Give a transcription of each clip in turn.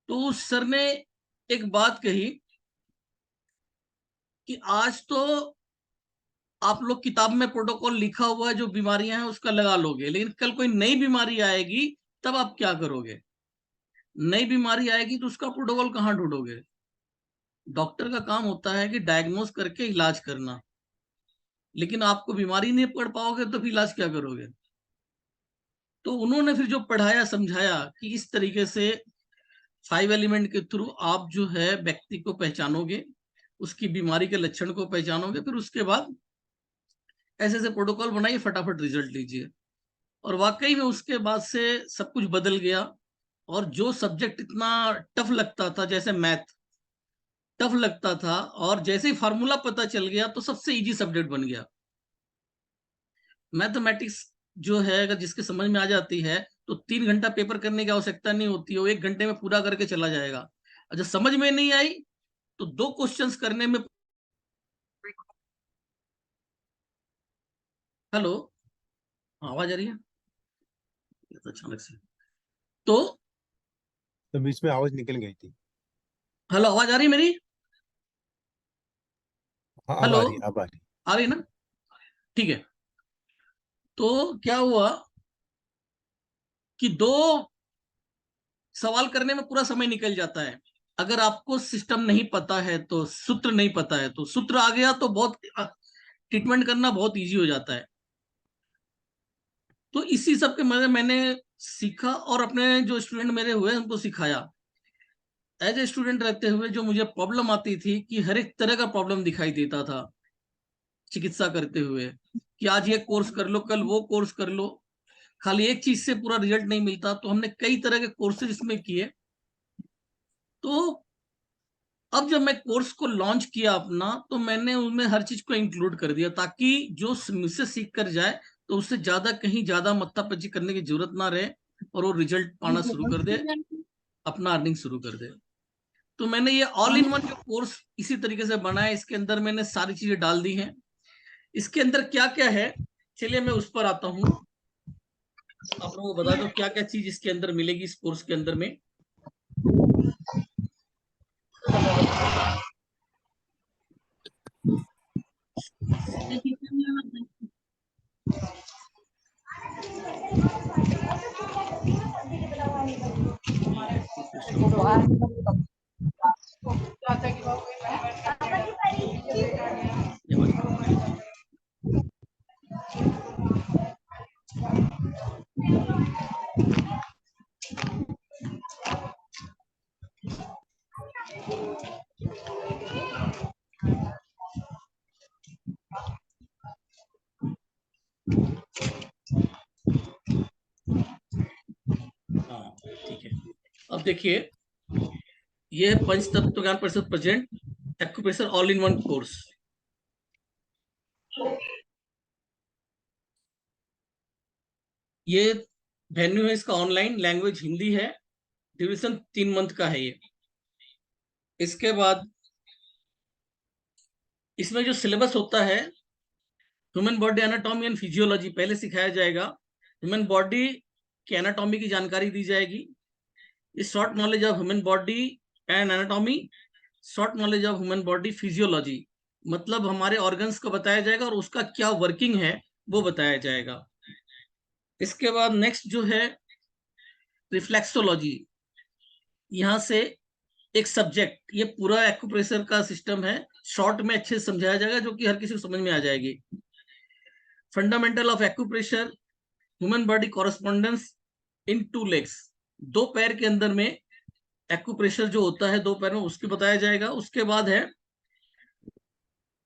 तो उस सर ने एक बात कही कि आज तो आप लोग किताब में प्रोटोकॉल लिखा हुआ है जो बीमारियां हैं उसका लगा लोगे, लेकिन कल कोई नई बीमारी आएगी तब आप क्या करोगे? नई बीमारी आएगी तो उसका प्रोटोकॉल कहाँ ढूंढोगे? डॉक्टर का काम होता है कि डायग्नोज करके इलाज करना, लेकिन आपको बीमारी नहीं पकड़ पाओगे तो फिर इलाज क्या करोगे? तो उन्होंने फिर जो पढ़ाया समझाया कि इस तरीके से 5 एलिमेंट के थ्रू आप जो है व्यक्ति को पहचानोगे, उसकी बीमारी के लक्षण को पहचानोगे, फिर उसके बाद ऐसे ऐसे प्रोटोकॉल बनाइए, फटाफट रिजल्ट लीजिए। और वाकई में उसके बाद से सब कुछ बदल गया। और जो सब्जेक्ट इतना टफ लगता था, जैसे मैथ टफ लगता था, और जैसे ही फार्मूला पता चल गया तो सबसे इजी सब्जेक्ट बन गया। मैथमेटिक्स जो है अगर जिसके समझ में आ जाती है तो 3 घंटा पेपर करने की आवश्यकता नहीं होती है, वो 1 घंटे में पूरा करके चला जाएगा। और जब समझ में नहीं आई तो 2 क्वेश्चंस करने में। हेलो, आवाज आ रही है? ये तो अचानक से। तो तो बीच में आवाज निकल गई थी। हेलो, आवाज आ रही है मेरी? हाँ, अब हेलो, आ रही है, अब आ रही आ रही है ना? ठीक है। तो क्या हुआ कि 2 सवाल करने में पूरा समय निकल जाता है। अगर आपको सिस्टम नहीं पता है तो, सूत्र नहीं पता है तो, सूत्र आ गया तो बहुत ट्रीटमेंट करना बहुत इजी हो जाता है। तो इसी सब के मजे मैंने सीखा और अपने जो स्टूडेंट मेरे हुए उनको सिखाया। एज ए स्टूडेंट रहते हुए जो मुझे प्रॉब्लम आती थी कि हर एक तरह का प्रॉब्लम दिखाई देता था चिकित्सा करते हुए, कि आज ये कोर्स कर लो, कल वो कोर्स कर लो, खाली एक चीज से पूरा रिजल्ट नहीं मिलता। तो हमने कई तरह के कोर्सेज इसमें किए। तो अब जब मैं कोर्स को लॉन्च किया अपना, तो मैंने उनमें हर चीज को इंक्लूड कर दिया ताकि जो मुझसे सीख कर जाए तो उससे ज्यादा कहीं ज्यादा मत्थापच्ची करने की जरूरत ना रहे, और वो रिजल्ट पाना शुरू कर दे, अपना अर्निंग शुरू कर दे। तो मैंने ये ऑल इन वन जो कोर्स इसी तरीके से बनाया, इसके अंदर मैंने सारी चीजें डाल दी हैं। इसके अंदर क्या क्या है, चलिए मैं उस पर आता हूँ। आप लोगों को बता दो क्या क्या चीज इसके अंदर मिलेगी इस कोर्स के अंदर में। ये हाँ, ठीक है। अब देखिए, ये है पंच तत्व ज्ञान परिषद present acupressure all in one course. ये वेन्यू है इसका ऑनलाइन, लैंग्वेज हिंदी है, ड्यूरेशन 3 मंथ का है ये। इसके बाद इसमें जो सिलेबस होता है, human body anatomy and physiology पहले सिखाया जाएगा। ह्यूमन बॉडी की एनाटॉमी की जानकारी दी जाएगी। इस short knowledge of human body and anatomy, short knowledge of human body physiology, मतलब हमारे ऑर्गन्स को बताया जाएगा और उसका क्या वर्किंग है वो बताया जाएगा। इसके बाद नेक्स्ट जो है रिफ्लेक्सोलॉजी, यहाँ से एक सब्जेक्ट, ये पूरा एक्यूप्रेशर का सिस्टम है, शॉर्ट में अच्छे से समझाया जाएगा जो कि हर किसी को समझ में आ जाएगी। Fundamental of acupressure, human body correspondence in 2 legs, 2 पैर के अंदर में एक्यूप्रेशर जो होता है 2 पैर में, उसके बताया जाएगा। उसके बाद है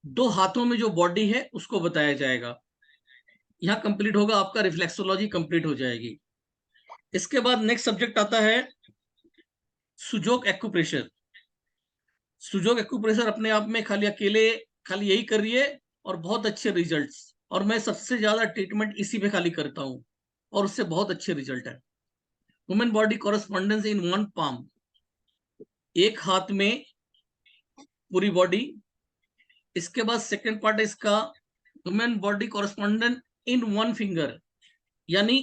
2 हाथों में जो बॉडी है उसको बताया जाएगा। यहाँ कंप्लीट होगा आपका, रिफ्लेक्सोलॉजी कंप्लीट हो जाएगी। इसके बाद नेक्स्ट सब्जेक्ट आता है सुजोक एक्यूप्रेशर। सुजोक एक्यूप्रेशर अपने आप में खाली अकेले खाली यही कर रही है और बहुत अच्छे रिजल्ट्स, और मैं सबसे ज्यादा ट्रीटमेंट इसी पे खाली करता हूँ और उससे बहुत अच्छे रिजल्ट है। ह्यूमन बॉडी कॉरेस्पॉन्डेंस इन 1 palm, एक हाथ में पूरी बॉडी। इसके बाद सेकेंड पार्ट है इसका ह्यूमन बॉडी कॉरेस्पॉन्डेंट इन 1 फिंगर, यानी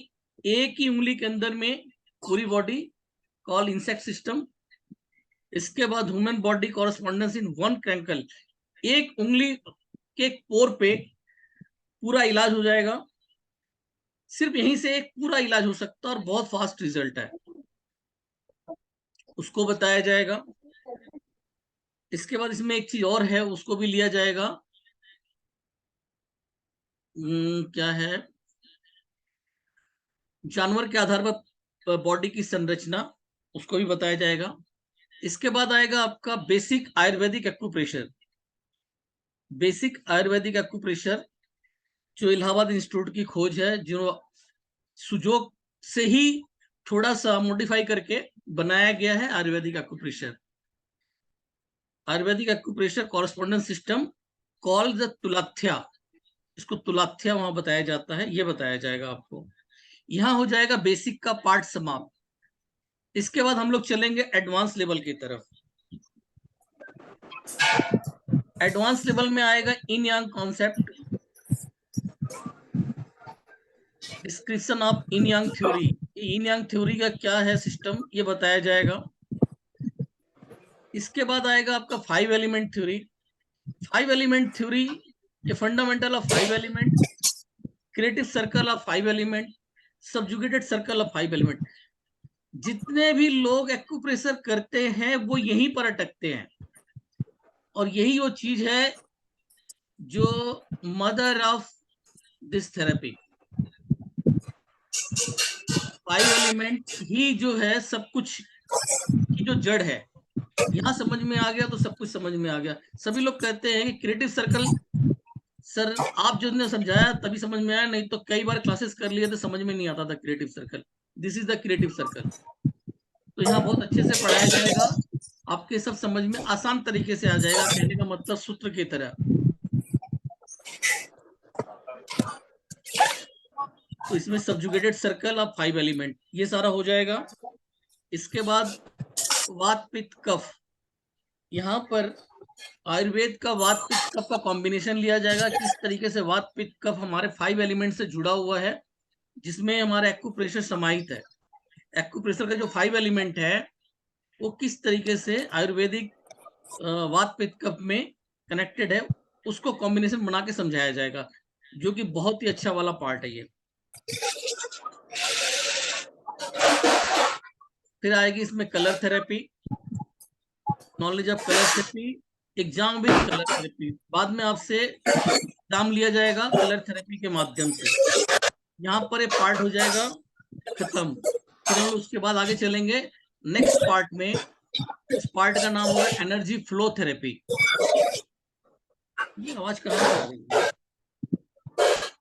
एक ही उंगली के अंदर में पूरी बॉडी, कॉल इंसेक्ट सिस्टम। इसके बाद human body correspondence in one crankle, एक उंगली के पोर पे पूरा इलाज हो जाएगा। सिर्फ यहीं से एक पूरा इलाज हो सकता है और बहुत फास्ट रिजल्ट है, उसको बताया जाएगा। इसके बाद इसमें एक चीज और है, उसको भी लिया जाएगा। क्या है, जानवर के आधार पर बॉडी की संरचना, उसको भी बताया जाएगा। इसके बाद आएगा आपका basic Ayurvedic acupressure. Basic Ayurvedic acupressure जो इलाहाबाद इंस्टीट्यूट की खोज है, जो सुजोग से ही थोड़ा सा मॉडिफाई करके बनाया गया है Ayurvedic acupressure. Ayurvedic acupressure correspondence system call the तुलाथ्या, इसको तुलाथ्या वहां बताया जाता है, ये बताया जाएगा आपको। यहाँ हो जाएगा बेसिक का पार्ट समाप्त। इसके बाद हम लोग चलेंगे एडवांस लेवल की तरफ। एडवांस लेवल में आएगा yin yang concept, description of yin yang theory. Yin yang theory का क्या है सिस्टम, ये बताया जाएगा। इसके बाद आएगा आपका 5 एलिमेंट थ्योरी। 5 एलिमेंट थ्योरी के fundamental of 5 element, creative circle of 5 element, सबजुगेटेड circle of 5 element. जितने भी लोग एक्यूप्रेशर करते हैं वो यहीं पर अटकते हैं, और यही वो चीज है जो mother of this therapy. 5 element ही जो है सब कुछ की जो जड़ है। यहां समझ में आ गया तो सब कुछ समझ में आ गया। सभी लोग कहते हैं कि क्रिएटिव सर्कल, सर आप जो ने समझाया तभी समझ में आया, नहीं तो कई बार क्लासेस कर लिए तो समझ में नहीं आता था creative circle. This is the creative circle. तो यहाँ बहुत अच्छे से पढ़ाया जाएगा, आपके सब समझ में आसान तरीके से आ जाएगा, कहने का मतलब सूत्र की तरह। तो इसमें सबजुगेटेड सर्कल ऑफ 5 एलिमेंट, ये सारा हो जाएगा। इसके बाद वात पित्त कफ, यहाँ पर आयुर्वेद का वात पित्त कफ का कॉम्बिनेशन लिया जाएगा, किस तरीके से वात पित्त कफ हमारे 5 एलिमेंट से जुड़ा हुआ है, जिसमें हमारा एक्यूप्रेशर समाहित है। एक्यूप्रेशर का जो 5 एलिमेंट है वो किस तरीके से आयुर्वेदिक वात पित्त कफ में कनेक्टेड है, उसको कॉम्बिनेशन बना के समझाया जाएगा, जो कि बहुत ही अच्छा वाला पार्ट है ये। फिर आएगी इसमें colour therapy, knowledge of colour therapy, exam with colour therapy. बाद में आपसे एग्जाम लिया जाएगा कलर थेरेपी के माध्यम से। यहाँ पर एक पार्ट हो जाएगा खत्म। फिर हम उसके बाद आगे चलेंगे नेक्स्ट पार्ट में। उस पार्ट का नाम होगा एनर्जी फ्लो थेरेपी। ये आवाज कहाँ से आ रही है,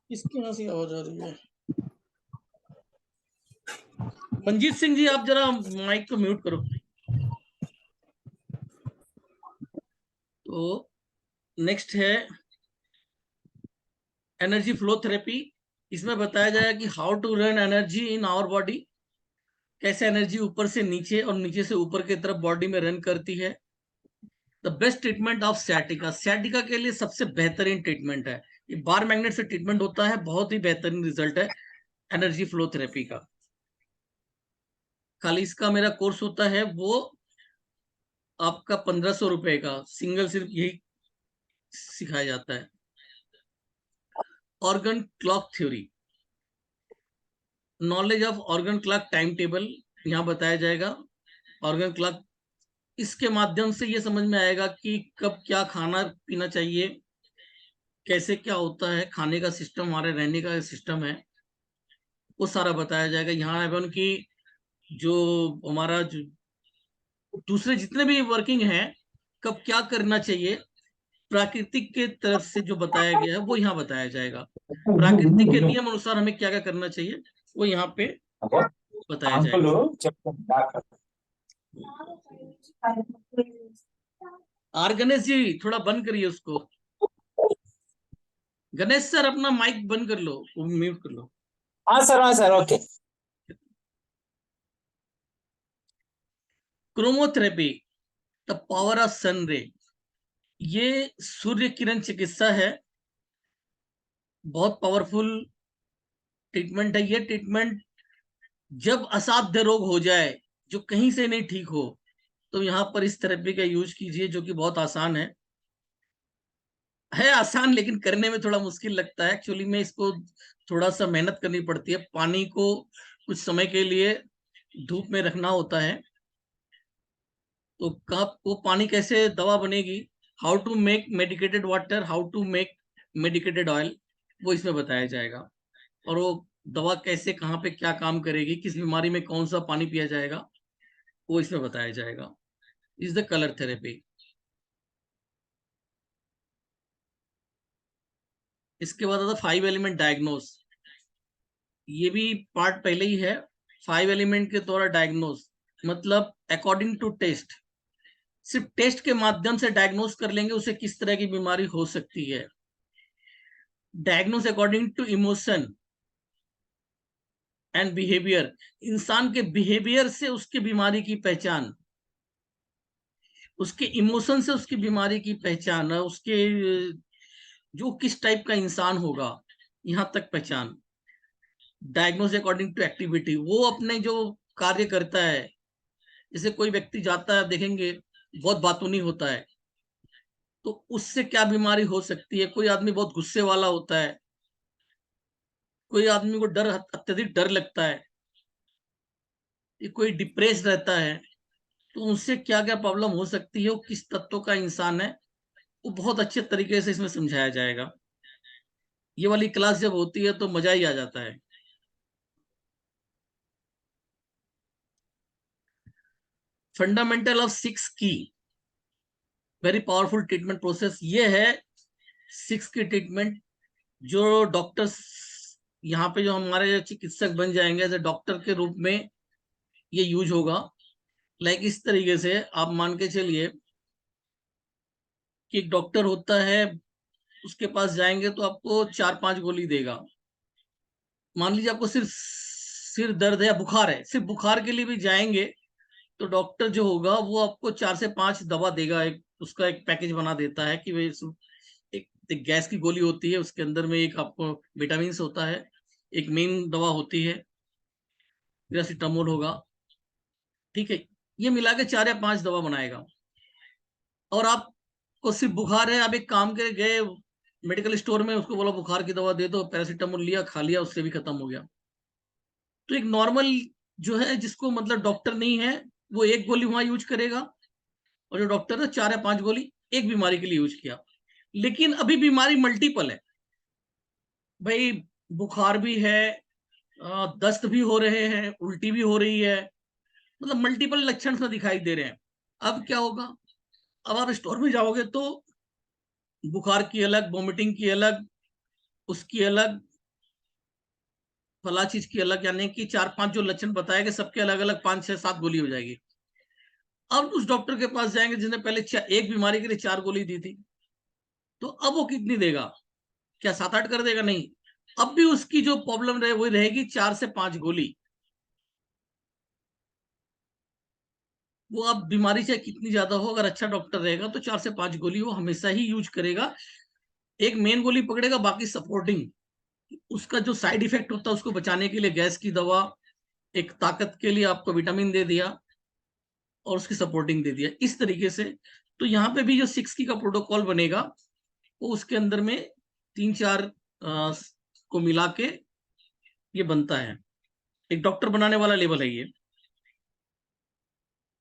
किसकी यहाँ से आवाज आ रही है? मंजीत सिंह जी, आप जरा माइक को म्यूट करो। तो नेक्स्ट है एनर्जी फ्लो थेरेपी। इसमें बताया जाएगा कि how to run energy in our body, कैसे एनर्जी ऊपर से नीचे और नीचे से ऊपर की तरफ बॉडी में रन करती है। द बेस्ट ट्रीटमेंट ऑफ सैटिका, सैटिका के लिए सबसे बेहतरीन ट्रीटमेंट है ये बार मैग्नेट से ट्रीटमेंट होता है, बहुत ही बेहतरीन रिजल्ट है एनर्जी फ्लो थेरेपी का। खाली इसका मेरा कोर्स होता है वो आपका 1500 रुपए का, सिंगल सिर्फ यही सिखाया जाता है। Organ clock theory, knowledge of organ clock time table यहाँ बताया जाएगा। ऑर्गन क्लॉक, इसके माध्यम से ये समझ में आएगा कि कब क्या खाना पीना चाहिए, कैसे क्या होता है खाने का सिस्टम, हमारे रहने का सिस्टम है, वो सारा बताया जाएगा। यहाँ है उनकी जो हमारा जो दूसरे जितने भी वर्किंग है, कब क्या करना चाहिए, प्राकृतिक के तरफ से जो बताया गया है वो यहाँ बताया जाएगा। प्राकृतिक के नियम अनुसार हमें क्या क्या करना चाहिए वो यहाँ पे बताया जाएगा। आर गणेश जी थोड़ा बंद करिए उसको। गणेश सर अपना माइक बंद कर लो, म्यूट कर लो। हाँ sir okay. Chromotherapy, the power of sun ray, ये सूर्य किरण चिकित्सा है, बहुत पावरफुल ट्रीटमेंट है। ये ट्रीटमेंट जब असाध्य रोग हो जाए, जो कहीं से नहीं ठीक हो, तो यहाँ पर इस थेरेपी का यूज कीजिए, जो कि बहुत आसान है आसान, लेकिन करने में थोड़ा मुश्किल लगता है। एक्चुअली में इसको थोड़ा सा मेहनत करनी पड़ती है। पानी को कुछ समय के लिए धूप में रखना होता है। तो कब वो पानी कैसे दवा बनेगी, how to make medicated water, how to make medicated oil, वो इसमें बताया जाएगा। और वो दवा कैसे, कहाँ पे क्या काम करेगी, किस बीमारी में कौन सा पानी पिया जाएगा, वो इसमें बताया जाएगा। Is the colour therapy. इसके बाद आता 5 एलिमेंट डायग्नोस। ये भी पार्ट पहले ही है। 5 एलिमेंट के द्वारा डायग्नोस मतलब अकॉर्डिंग टू टेस्ट, सिर्फ टेस्ट के माध्यम से डायग्नोस कर लेंगे उसे किस तरह की बीमारी हो सकती है। Diagnose according to emotion and behaviour, इंसान के बिहेवियर से उसके बीमारी की पहचान, उसके इमोशन से उसकी बीमारी की पहचान, उसके जो किस टाइप का इंसान होगा, यहां तक पहचान। डायग्नोस अकॉर्डिंग टू एक्टिविटी, वो अपने जो कार्य करता है, जैसे कोई व्यक्ति जाता है, देखेंगे बहुत बातूनी होता है, तो उससे क्या बीमारी हो सकती है। कोई आदमी बहुत गुस्से वाला होता है, कोई आदमी को डर, अत्यधिक डर लगता है, कोई डिप्रेस रहता है, तो उनसे क्या क्या प्रॉब्लम हो सकती है, वो किस तत्व का इंसान है, वो बहुत अच्छे तरीके से इसमें समझाया जाएगा। ये वाली क्लास जब होती है तो मजा ही आ जाता है। फंडामेंटल ऑफ 6 की, वेरी पावरफुल ट्रीटमेंट प्रोसेस ये है। 6 की ट्रीटमेंट जो डॉक्टर्स, यहाँ पे जो हमारे चिकित्सक बन जाएंगे एज ए डॉक्टर के रूप में, ये यूज होगा। लाइक इस तरीके से आप मान के चलिए कि एक डॉक्टर होता है, उसके पास जाएंगे तो आपको 4-5 गोली देगा। मान लीजिए आपको सिर्फ सिर दर्द है या बुखार है, सिर्फ बुखार के लिए भी जाएंगे तो डॉक्टर जो होगा वो आपको 4 से 5 दवा देगा। एक उसका एक पैकेज बना देता है कि भाई एक गैस की गोली होती है, उसके अंदर में एक आपको विटामिन होता है, एक मेन दवा होती है, पैरासीटामोल होगा, ठीक है। ये मिला के 4 या 5 दवा बनाएगा। और आपको सिर्फ बुखार है, आप एक काम के गए मेडिकल स्टोर में, उसको बोला बुखार की दवा दे दो, पैरासीटामोल लिया, खा लिया, उससे भी खत्म हो गया। तो एक नॉर्मल जो है, जिसको मतलब डॉक्टर नहीं है, वो एक गोली वहां यूज करेगा, और जो डॉक्टर है 4 या 5 गोली एक बीमारी के लिए यूज किया। लेकिन अभी बीमारी मल्टीपल है भाई, बुखार भी है, दस्त भी हो रहे हैं, उल्टी भी हो रही है, मतलब मल्टीपल लक्षण से दिखाई दे रहे हैं। अब क्या होगा, अब आप स्टोर में जाओगे तो बुखार की अलग, वोमिटिंग की अलग, उसकी अलग, फला चीज की अलग, यानी कि 4-5 जो लक्षण बताए गए सबके अलग अलग 5-6-7 गोली हो जाएगी। अब उस डॉक्टर के पास जाएंगे जिसने पहले एक बीमारी के लिए 4 गोली दी थी, तो अब वो कितनी देगा, क्या 7-8 कर देगा? नहीं, अब भी उसकी जो प्रॉब्लम रहे वही रहेगी, 4 से 5 गोली। वो अब बीमारी चाहे कितनी ज्यादा हो, अगर अच्छा डॉक्टर रहेगा तो 4 से 5 गोली वो हमेशा ही यूज करेगा। एक मेन गोली पकड़ेगा, बाकी सपोर्टिंग, उसका जो साइड इफेक्ट होता है उसको बचाने के लिए गैस की दवा, एक ताकत के लिए आपको विटामिन दे दिया, और उसकी सपोर्टिंग दे दिया, इस तरीके से। तो यहाँ पे भी जो 6 की का प्रोटोकॉल बनेगा, वो उसके अंदर में 3-4 को मिला के ये बनता है। एक डॉक्टर बनाने वाला लेवल है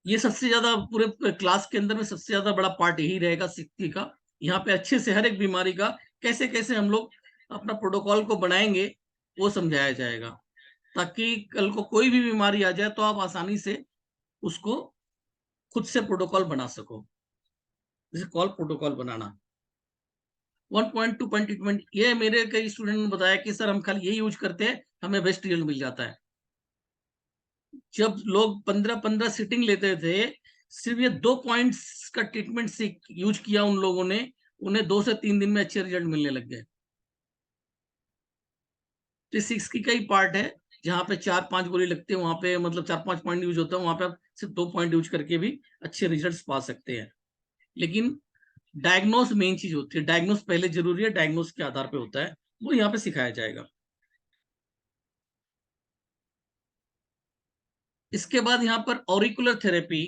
ये सबसे ज्यादा पूरे क्लास के अंदर में सबसे ज्यादा बड़ा पार्ट यही रहेगा 6 का। यहाँ पे अच्छे से हर एक बीमारी का कैसे कैसे हम लोग अपना प्रोटोकॉल को बनाएंगे, वो समझाया जाएगा, ताकि कल को कोई भी बीमारी आ जाए तो आप आसानी से उसको खुद से प्रोटोकॉल बना सको। जैसे कॉल प्रोटोकॉल बनाना। 1.2 ट्रीटमेंट, ये मेरे कई स्टूडेंट ने बताया कि सर हम खाली ये यूज करते हैं, हमें बेस्ट रिजल्ट मिल जाता है। जब लोग 15-15 सिटिंग लेते थे, सिर्फ ये 2 पॉइंट्स का ट्रीटमेंट से यूज किया उन लोगों ने, उन्हें 2 से 3 दिन में अच्छे रिजल्ट मिलने लग गए। तो 6 की कई पार्ट है, जहाँ पे 4-5 गोली लगते हैं, वहां पे मतलब 4-5 पॉइंट यूज होता है, वहां पे आप सिर्फ 2 पॉइंट यूज करके भी अच्छे रिजल्ट पा सकते हैं। लेकिन डायग्नोस मेन चीज होती है, डायग्नोस पहले जरूरी है, डायग्नोस के आधार पे होता है, वो यहाँ पे सिखाया जाएगा। इसके बाद यहाँ पर ऑरिकुलर थेरेपी,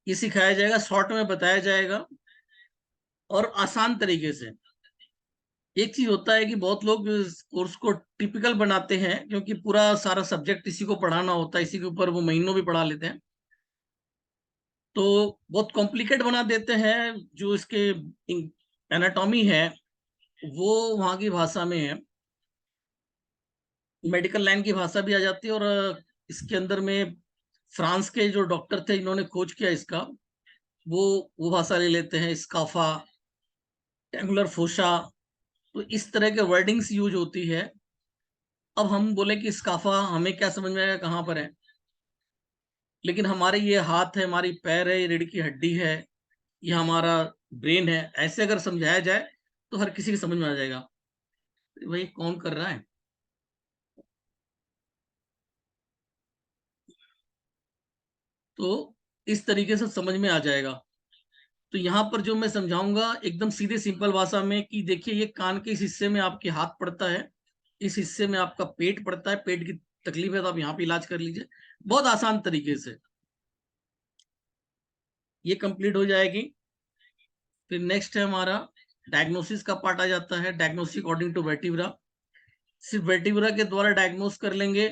ये सिखाया जाएगा, शॉर्ट में बताया जाएगा और आसान तरीके से। एक चीज होता है कि बहुत लोग इस कोर्स को टिपिकल बनाते हैं, क्योंकि पूरा सारा सब्जेक्ट इसी को पढ़ाना होता है, इसी के ऊपर वो महीनों भी पढ़ा लेते हैं, तो बहुत कॉम्प्लिकेट बना देते हैं। जो इसके एनाटॉमी है वो वहां की भाषा में है, मेडिकल लाइन की भाषा भी आ जाती है। और इसके अंदर में फ्रांस के जो डॉक्टर थे इन्होंने खोज किया इसका, वो वो भाषा ले लेते हैं, स्काफा, टेंगुलर फोशा, तो इस तरह के वर्डिंग्स यूज होती है। अब हम बोले कि स्काफा हमें क्या समझ में आएगा कहाँ पर है, लेकिन हमारे ये हाथ है, हमारी पैर है, ये रीढ़ की हड्डी है, ये हमारा ब्रेन है, ऐसे अगर समझाया जाए तो हर किसी की समझ में आ जाएगा। भाई कौन कर रहा है, तो इस तरीके से समझ में आ जाएगा। तो यहाँ पर जो मैं समझाऊंगा एकदम सीधे सिंपल भाषा में कि देखिए ये कान के इस हिस्से में आपके हाथ पड़ता है, इस हिस्से में आपका पेट पड़ता है, पेट की तकलीफ है तो आप यहाँ पे इलाज कर लीजिए, बहुत आसान तरीके से ये कंप्लीट हो जाएगी। फिर नेक्स्ट है हमारा डायग्नोसिस का पार्ट आ जाता है, डायग्नोसिस अकॉर्डिंग टू वर्टिब्रा। सिर्फ वर्टिब्रा के द्वारा डायग्नोस कर लेंगे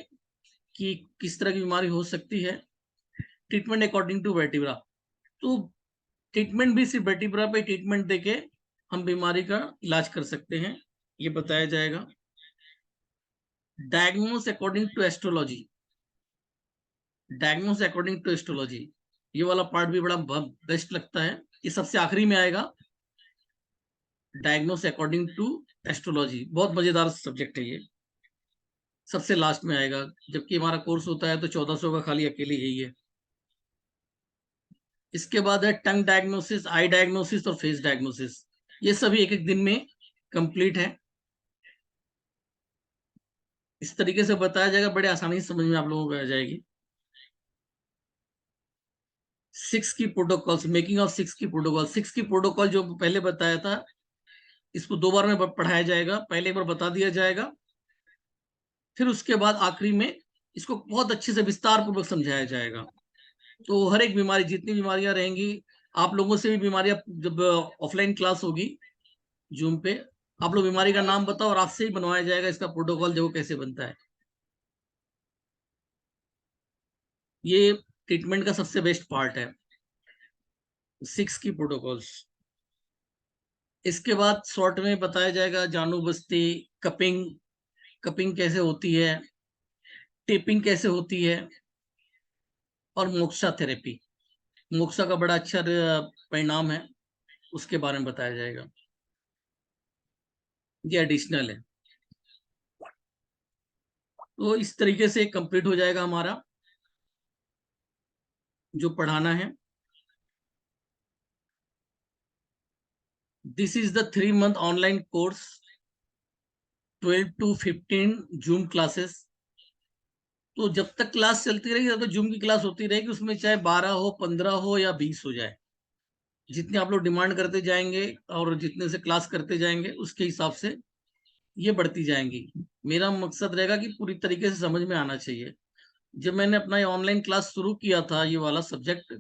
कि किस तरह की बीमारी हो सकती है। ट्रीटमेंट अकॉर्डिंग टू वर्टिब्रा, तो ट्रीटमेंट भी सिर्फ वर्टिब्रा पे ट्रीटमेंट देके हम बीमारी का इलाज कर सकते हैं, ये बताया जाएगा। Diagnose according to astrology, diagnose according to astrology, ये वाला पार्ट भी बड़ा बेस्ट लगता है, ये सबसे आखिरी में आएगा। डायग्नोस अकॉर्डिंग टू एस्ट्रोलॉजी बहुत मजेदार सब्जेक्ट है ये, सबसे लास्ट में आएगा, जबकि हमारा कोर्स होता है तो 1400 का खाली अकेले यही है। इसके बाद है टंग डायग्नोसिस, आई डायग्नोसिस और फेस डायग्नोसिस, ये सभी एक एक दिन में कंप्लीट है। इस तरीके से बताया जाएगा, बड़े आसानी से समझ में आप लोगों को आ जाएगी। सिक्स की प्रोटोकॉल्स, मेकिंग ऑफ सिक्स की प्रोटोकॉल, सिक्स की प्रोटोकॉल जो पहले बताया था इसको 2 बार में पढ़ाया जाएगा, पहले एक बार बता दिया जाएगा, फिर उसके बाद आखिरी में इसको बहुत अच्छे से विस्तार पूर्वक समझाया जाएगा। तो हर एक बीमारी, जितनी बीमारियां रहेंगी, आप लोगों से भी बीमारियां, जब ऑफलाइन क्लास होगी जूम पे, आप लोग बीमारी का नाम बताओ और आपसे ही बनवाया जाएगा इसका प्रोटोकॉल जो कैसे बनता है। ये ट्रीटमेंट का सबसे बेस्ट पार्ट है, सिक्स की प्रोटोकॉल्स। इसके बाद शॉर्ट में बताया जाएगा जानू बस्ती, कपिंग, कपिंग कैसे होती है, टेपिंग कैसे होती है, और मोक्सा थेरेपी, मोक्सा का बड़ा अच्छा परिणाम है, उसके बारे में बताया जाएगा। ये एडिशनल है, तो इस तरीके से कंप्लीट हो जाएगा हमारा जो पढ़ाना है। This is the 3 month online course, 12 to 15 zoom classes. तो जब तक क्लास चलती रहेगी तब तक जूम की क्लास होती रहेगी, उसमें चाहे 12 हो, 15 हो या 20 हो जाए, जितने आप लोग डिमांड करते जाएंगे और जितने से क्लास करते जाएंगे उसके हिसाब से ये बढ़ती जाएंगी। मेरा मकसद रहेगा कि पूरी तरीके से समझ में आना चाहिए। जब मैंने अपना ये ऑनलाइन क्लास शुरू किया था, ये वाला सब्जेक्ट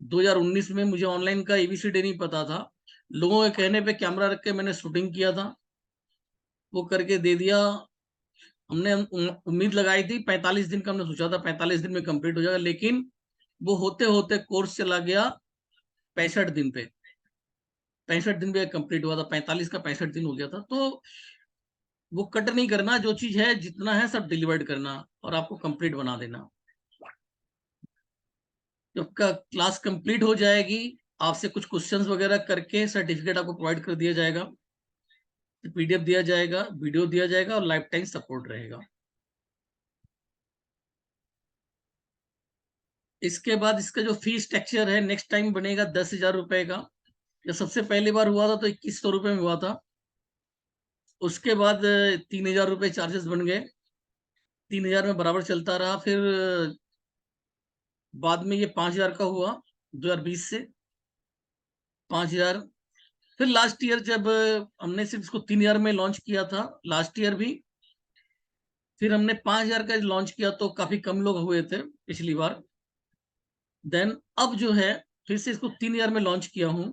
2019 में, मुझे ऑनलाइन का एबीसीडी नहीं पता था, लोगों के कहने पे कैमरा रख के मैंने शूटिंग किया था, वो करके दे दिया। हमने उम्मीद लगाई थी 45 दिन का, हमने सोचा था 45 दिन में कंप्लीट हो जाएगा, लेकिन वो होते होते कोर्स चला गया 65 दिन पे, 65 दिन पे कंप्लीट हुआ था, 45 का 65 दिन हो गया था। तो वो कट नहीं करना, जो चीज है जितना है सब डिलीवर्ड करना और आपको कंप्लीट बना देना। जब का क्लास कंप्लीट हो जाएगी, आपसे कुछ क्वेश्चंस वगैरह करके सर्टिफिकेट आपको प्रोवाइड कर दिया जाएगा, पीडीएफ दिया जाएगा, वीडियो दिया जाएगा और लाइफ टाइम सपोर्ट रहेगा। इसके बाद इसका जो फी स्ट्रक्चर है नेक्स्ट टाइम बनेगा 10,000 रुपए का। जब सबसे पहली बार हुआ था तो 2100 रुपये में हुआ था, उसके बाद 3,000 रुपये चार्जेस बन गए, 3,000 में बराबर चलता रहा। फिर बाद में ये 5,000 का हुआ 2020 से, 5,000। फिर लास्ट ईयर जब हमने सिर्फ इसको 3,000 में लॉन्च किया था लास्ट ईयर भी, फिर हमने 5,000 का लॉन्च किया तो काफी कम लोग हुए थे पिछली बार, देन अब जो है फिर से इसको 3 ईयर में लॉन्च किया हूं।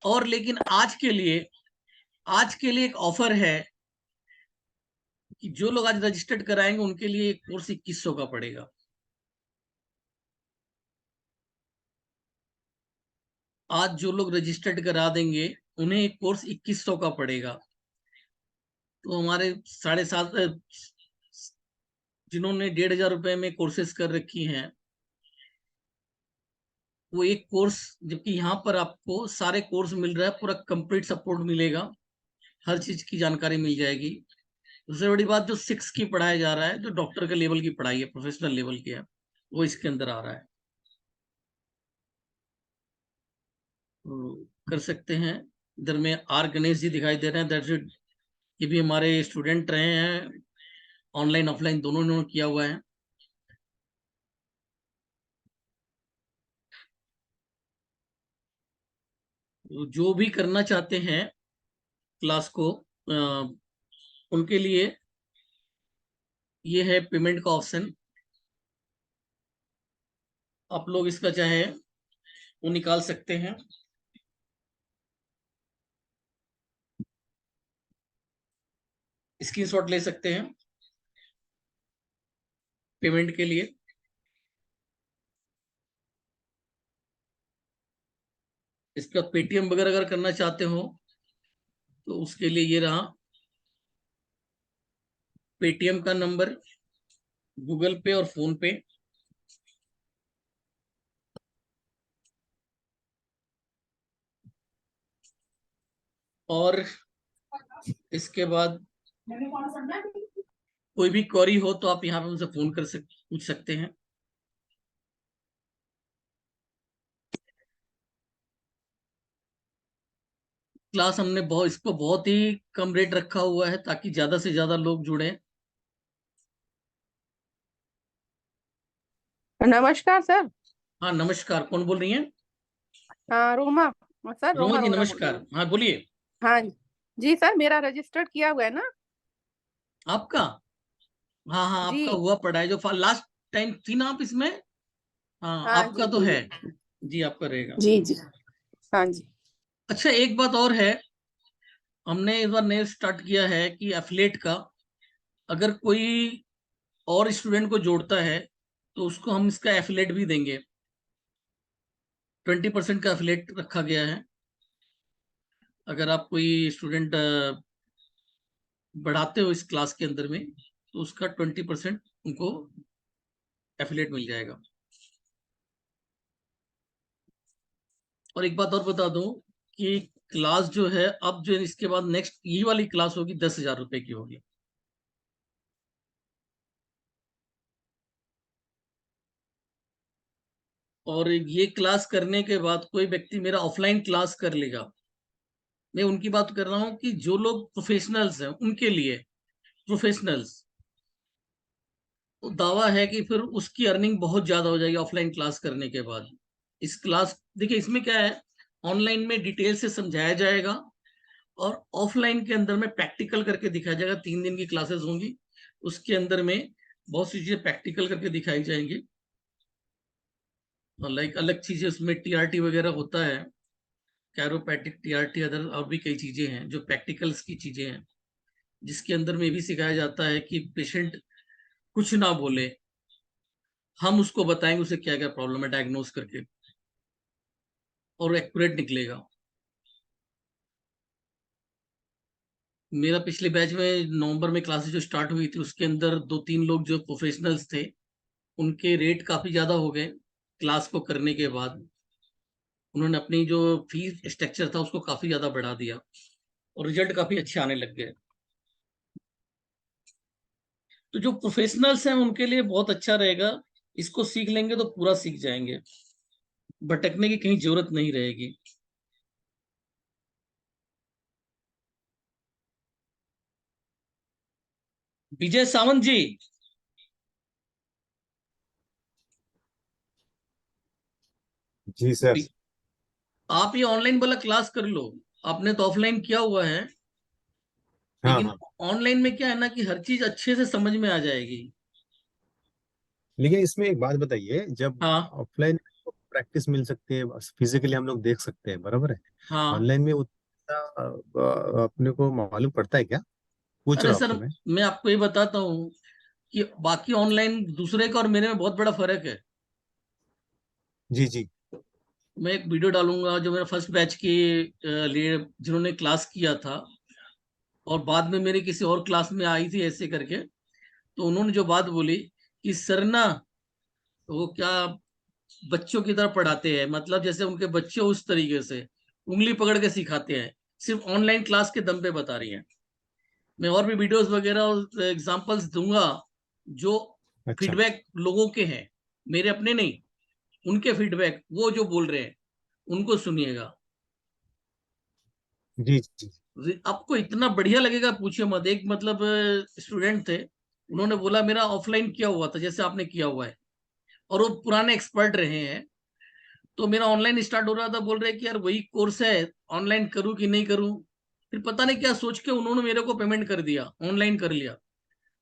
और लेकिन आज के लिए एक ऑफर है कि जो लोग आज रजिस्टर्ड कराएंगे उनके लिए एक कोर्स 2100 का पड़ेगा। आज जो लोग रजिस्टर्ड करा देंगे उन्हें एक कोर्स 2100 का पड़ेगा। तो हमारे 7.5 जिन्होंने 1500 रुपए में कोर्सेज कर रखी हैं, वो एक कोर्स, जबकि यहाँ पर आपको सारे कोर्स मिल रहा है, पूरा कंप्लीट सपोर्ट मिलेगा, हर चीज की जानकारी मिल जाएगी। सबसे बड़ी बात, जो 6 की पढ़ाया जा रहा है, जो डॉक्टर के लेवल की पढ़ाई है, प्रोफेशनल लेवल की है, वो इसके अंदर आ रहा है। तो कर सकते हैं। इधर में आर गणेश जी दिखाई दे रहे हैं, दैट्स इट। ये भी हमारे स्टूडेंट रहे हैं, ऑनलाइन ऑफलाइन दोनों इन्होंने किया हुआ है। तो जो भी करना चाहते हैं क्लास को, उनके लिए ये है पेमेंट का ऑप्शन। आप लोग इसका चाहे वो निकाल सकते हैं, स्क्रीनशॉट ले सकते हैं पेमेंट के लिए। इसके बाद पेटीएम वगैरह अगर करना चाहते हो तो उसके लिए ये रहा पेटीएम का नंबर, गूगल पे और फोन पे। और इसके बाद कोई भी क्वेरी हो तो आप यहाँ पे उनसे फोन कर पूछ सकते हैं। क्लास हमने इसको बहुत ही कम रेट रखा हुआ है ताकि ज्यादा से ज्यादा लोग जुड़े। नमस्कार सर। हाँ नमस्कार, कौन बोल रही हैं? हाँ, रोमा। सर, रोमा रोमा जी रोहरा बोल रही नमस्कार, हूँ। हाँ बोलिए। हाँ जी सर, मेरा रजिस्टर्ड किया हुआ है ना। आपका? हाँ हाँ, जी। आपका हुआ पड़ा है, जो लास्ट टाइम थी ना आप इसमें। हाँ हाँ आपका जी, तो है। बोलिए। जी आपका रहेगा। जी जी। हाँ जी। अच्छा एक बात और है, हमने इस बार नया स्टार्ट किया है कि एफिलेट का, अगर कोई और स्टूडेंट को जोड़ता है तो उसको हम इसका एफिलेट भी देंगे। 20% का एफिलेट रखा गया है। अगर आप कोई स्टूडेंट बढ़ाते हो इस क्लास के अंदर में तो उसका 20% उनको एफिलेट मिल जाएगा। और एक बात और बता दूं कि क्लास जो है, अब जो इसके बाद नेक्स्ट ये वाली क्लास होगी 10,000 रुपए की होगी। और ये क्लास करने के बाद कोई व्यक्ति मेरा ऑफलाइन क्लास कर लेगा। मैं उनकी बात कर रहा हूँ कि जो लोग प्रोफेशनल्स हैं उनके लिए, प्रोफेशनल्स, तो दावा है कि फिर उसकी अर्निंग बहुत ज्यादा हो जाएगी ऑफलाइन क्लास करने के बाद। इस क्लास देखिए, इसमें क्या है, ऑनलाइन में डिटेल से समझाया जाएगा और ऑफलाइन के अंदर में प्रैक्टिकल करके दिखाया जाएगा। 3 दिन की क्लासेस होंगी, उसके अंदर में बहुत सी चीजें प्रैक्टिकल करके दिखाई जाएंगी। और लाइक अलग चीजें उसमें टीआरटी वगैरह होता है, कैरोपैटिक टीआरटी, अदर और भी कई चीजें हैं जो प्रैक्टिकल्स की चीजें हैं, जिसके अंदर में भी सिखाया जाता है कि पेशेंट कुछ ना बोले, हम उसको बताएंगे उसे क्या क्या प्रॉब्लम है डायग्नोस करके, और एक्यूरेट निकलेगा। मेरा पिछले बैच में नवंबर में क्लासेस जो स्टार्ट हुई थी उसके अंदर 2-3 लोग जो प्रोफेशनल्स थे, उनके रेट काफी ज्यादा हो गए क्लास को करने के बाद। उन्होंने अपनी जो फीस स्ट्रक्चर था उसको काफी ज्यादा बढ़ा दिया और रिजल्ट काफी अच्छे आने लग गए। तो जो प्रोफेशनल्स हैं उनके लिए बहुत अच्छा रहेगा, इसको सीख लेंगे तो पूरा सीख जाएंगे, भटकने की कहीं जरूरत नहीं रहेगी। विजय सावंत जी, जी सर। आप ये ऑनलाइन वाला क्लास कर लो। आपने तो ऑफलाइन किया हुआ है, हाँ लेकिन हाँ। ऑनलाइन में क्या है ना कि हर चीज अच्छे से समझ में आ जाएगी। लेकिन इसमें एक बात बताइए, जब हाँ ऑफलाइन प्रैक्टिस मिल सकती है, फिजिकली हम लोग देख सकते हैं, बराबर है, हाँ। ऑनलाइन में उतना अपने को मालूम पड़ता है क्या? पूछ अरे रहा हूँ सर, आपसे मैं। मैं आपको ये बताता हूँ कि बाकी ऑनलाइन दूसरे का और मेरे में बहुत बड़ा फर्क है। जी जी। मैं एक वीडियो डालूंगा जो मेरा फर्स्ट बैच के लिए जिन्होंने क्लास किया था, और बाद में मेरे किसी और क्लास में आई थी ऐसे करके, तो उन्होंने जो बात बोली कि सर ना, वो क्या बच्चों की तरह पढ़ाते हैं, मतलब जैसे उनके बच्चे उस तरीके से उंगली पकड़ के सिखाते हैं, सिर्फ ऑनलाइन क्लास के दम पे बता रही हैं। मैं और भी वीडियोस वगैरह और एग्जांपल्स दूंगा जो अच्छा। फीडबैक लोगों के हैं, मेरे अपने नहीं, उनके फीडबैक, वो जो बोल रहे हैं उनको सुनिएगा। जी जी। आपको इतना बढ़िया लगेगा, पूछिए मत। एक मतलब स्टूडेंट थे, उन्होंने बोला मेरा ऑफलाइन किया हुआ था जैसे आपने किया हुआ है, और वो पुराने एक्सपर्ट रहे हैं, तो मेरा ऑनलाइन स्टार्ट हो रहा था, बोल रहे कि यार वही कोर्स है, ऑनलाइन करूं कि नहीं करूं। फिर पता नहीं क्या सोच के उन्होंने मेरे को पेमेंट कर दिया, ऑनलाइन कर लिया।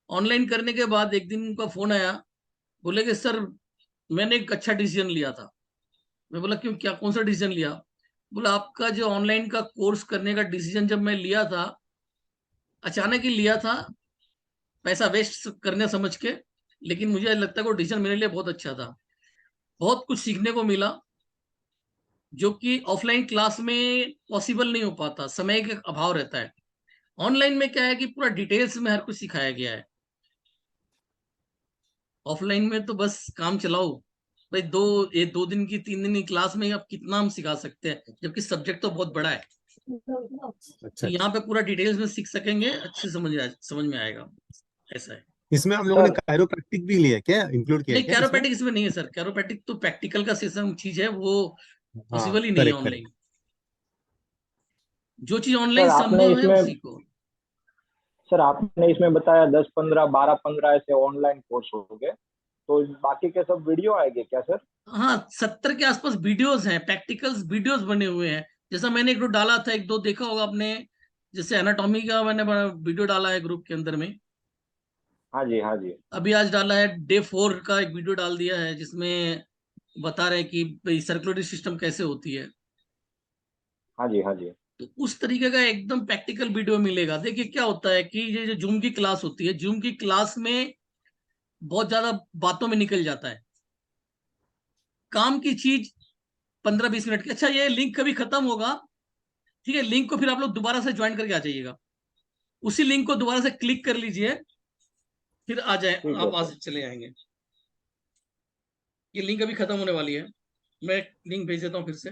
ऑनलाइन करने के बाद एक दिन उनका फोन आया, बोले कि सर मैंने एक अच्छा डिसीजन लिया था। मैं बोला क्यों, क्या कौन सा डिसीजन लिया? बोला आपका जो ऑनलाइन का कोर्स करने का डिसीजन जब मैं लिया था, अचानक ही लिया था, पैसा वेस्ट करने समझ के, लेकिन मुझे लगता है वो डिसीजन मेरे लिए बहुत अच्छा था। बहुत कुछ सीखने को मिला जो कि ऑफलाइन क्लास में पॉसिबल नहीं हो पाता, समय का अभाव रहता है। ऑनलाइन में क्या है कि पूरा डिटेल्स में हर कुछ सिखाया गया है। ऑफलाइन में तो बस काम चलाओ भाई, 2 दिन की 3 दिन की क्लास में आप कितना हम सिखा सकते हैं, जबकि सब्जेक्ट तो बहुत बड़ा है। तो अच्छा यहाँ अच्छा। पे पूरा डिटेल्स में सीख सकेंगे, अच्छे समझ में आएगा, ऐसा है। इसमें हम लोगों ने सर कायरोप्रैक्टिक भी लिया है क्या, इंक्लूड किया है नहीं, क्या इसमें? कैरोपैटिक इसमें नहीं है सर, कैरोपैटिक तो प्रैक्टिकल का सिस्टम चीज है, वो हाँ, पॉसिबल ही नहीं है करेक्ट ऑनलाइन। करेक्ट। जो चीज सर ऑनलाइन आपने संभव है वो इसमें सीखो। सर आपने इसमें बताया 10 15 12 15 ऐसे ऑनलाइन कोर्स हो गए, तो बाकी के सब वीडियो आएंगे क्या सर? हाँ, 70 के आसपास वीडियोस हैं, प्रैक्टिकल्स वीडियोस बने हुए हैं। जैसा मैंने एक दो डाला था, एक दो देखा होगा आपने, जैसे एनाटॉमी का मैंने वीडियो डाला है ग्रुप के अंदर में। हाँ जी, हाँ जी। अभी आज डाला है डे 4 का एक वीडियो डाल दिया है, जिसमें बता रहे हैं कि भाई सर्कुलरी सिस्टम कैसे होती है। हाँ जी, हाँ जी। तो उस तरीके का एकदम प्रैक्टिकल वीडियो मिलेगा। देखिए क्या होता है कि ये जो जूम की क्लास होती है, जूम की क्लास में बहुत ज्यादा बातों में निकल जाता है, काम की चीज 15-20 मिनट की। अच्छा, ये लिंक कभी खत्म होगा, ठीक है, लिंक को फिर आप लोग दोबारा से ज्वाइन करके आ जाइएगा, उसी लिंक को दोबारा से क्लिक कर लीजिए, फिर आ जाए, ठीक है आप वहां सर। से चले आएंगे। ये लिंक अभी खत्म होने वाली है, मैं लिंक भेज देता हूँ फिर से।